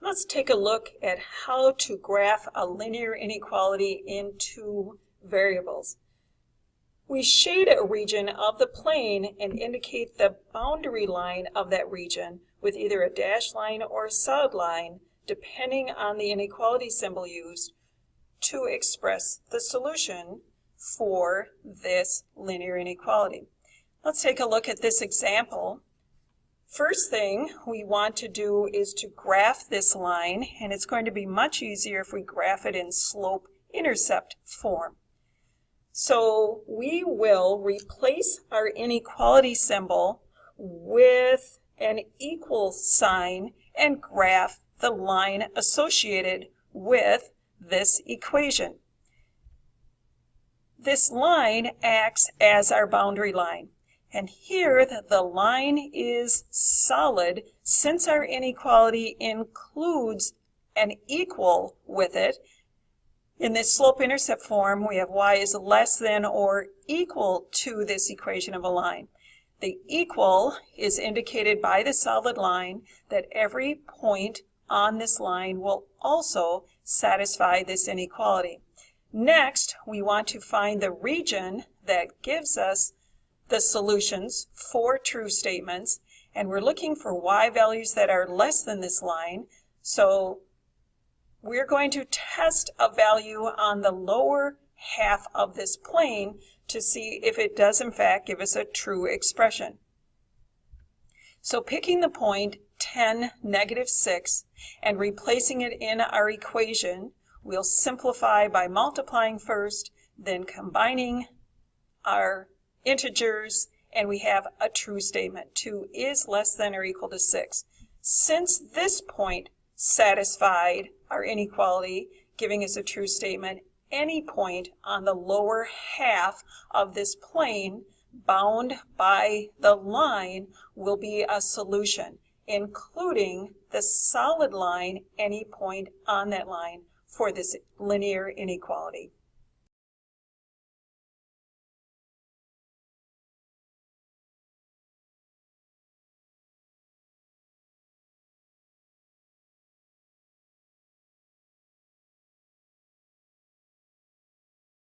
Let's take a look at how to graph a linear inequality in two variables. We shade a region of the plane and indicate the boundary line of that region with either a dashed line or a solid line, depending on the inequality symbol used, to express the solution for this linear inequality. Let's take a look at this example. First thing we want to do is to graph this line, and it's going to be much easier if we graph it in slope-intercept form. So we will replace our inequality symbol with an equal sign and graph the line associated with this equation. This line acts as our boundary line. And here the line is solid since our inequality includes an equal with it. In this slope-intercept form, we have y is less than or equal to this equation of a line. The equal is indicated by the solid line that every point on this line will also satisfy this inequality. Next, we want to find the region that gives us the solutions for true statements, and we're looking for y values that are less than this line. So we're going to test a value on the lower half of this plane to see if it does in fact give us a true expression. So picking the point 10, -6 and replacing it in our equation, we'll simplify by multiplying first, then combining our integers, and we have a true statement. 2 is less than or equal to 6. Since this point satisfied our inequality, giving us a true statement, any point on the lower half of this plane bound by the line will be a solution, including the solid line, any point on that line for this linear inequality.